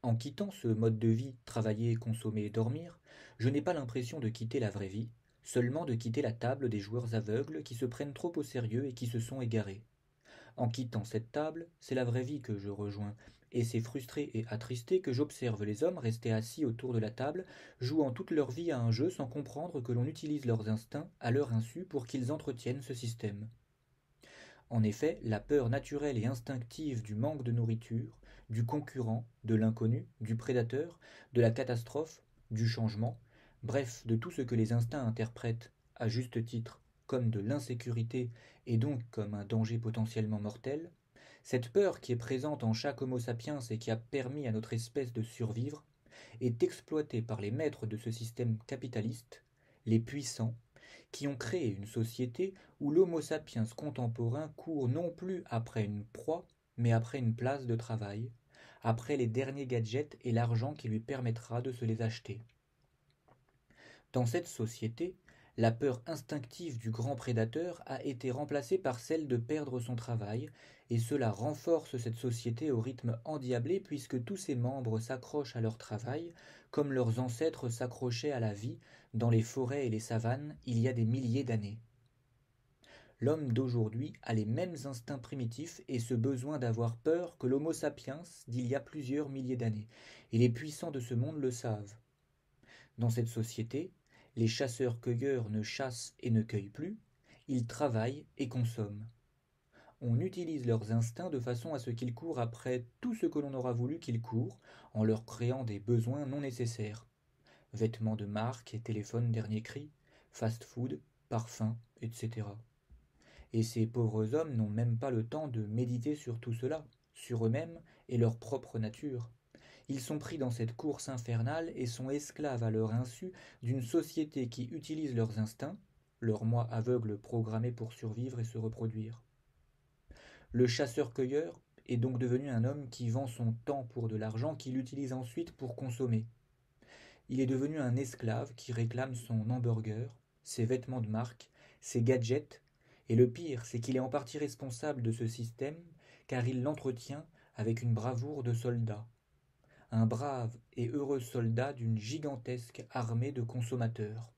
En quittant ce mode de vie, travailler, consommer, dormir, je n'ai pas l'impression de quitter la vraie vie, seulement de quitter la table des joueurs aveugles qui se prennent trop au sérieux et qui se sont égarés. En quittant cette table, c'est la vraie vie que je rejoins, et c'est frustré et attristé que j'observe les hommes restés assis autour de la table, jouant toute leur vie à un jeu sans comprendre que l'on utilise leurs instincts à leur insu pour qu'ils entretiennent ce système. En effet, la peur naturelle et instinctive du manque de nourriture, du concurrent, de l'inconnu, du prédateur, de la catastrophe, du changement, bref, de tout ce que les instincts interprètent, à juste titre, comme de l'insécurité et donc comme un danger potentiellement mortel, cette peur qui est présente en chaque Homo sapiens et qui a permis à notre espèce de survivre, est exploitée par les maîtres de ce système capitaliste, les puissants, qui ont créé une société où l'Homo sapiens contemporain court non plus après une proie, mais après une place de travail, après les derniers gadgets et l'argent qui lui permettra de se les acheter. Dans cette société, la peur instinctive du grand prédateur a été remplacée par celle de perdre son travail, et cela renforce cette société au rythme endiablé puisque tous ses membres s'accrochent à leur travail, comme leurs ancêtres s'accrochaient à la vie dans les forêts et les savanes il y a des milliers d'années. L'homme d'aujourd'hui a les mêmes instincts primitifs et ce besoin d'avoir peur que l'Homo sapiens d'il y a plusieurs milliers d'années, et les puissants de ce monde le savent. Dans cette société, les chasseurs-cueilleurs ne chassent et ne cueillent plus, ils travaillent et consomment. On utilise leurs instincts de façon à ce qu'ils courent après tout ce que l'on aura voulu qu'ils courent, en leur créant des besoins non nécessaires. Vêtements de marque et téléphones dernier cri, fast-food, parfums, etc. Et ces pauvres hommes n'ont même pas le temps de méditer sur tout cela, sur eux-mêmes et leur propre nature. Ils sont pris dans cette course infernale et sont esclaves à leur insu d'une société qui utilise leurs instincts, leur moi aveugle programmé pour survivre et se reproduire. Le chasseur-cueilleur est donc devenu un homme qui vend son temps pour de l'argent qu'il utilise ensuite pour consommer. Il est devenu un esclave qui réclame son hamburger, ses vêtements de marque, ses gadgets, et le pire, c'est qu'il est en partie responsable de ce système, car il l'entretient avec une bravoure de soldat. Un brave et heureux soldat d'une gigantesque armée de consommateurs.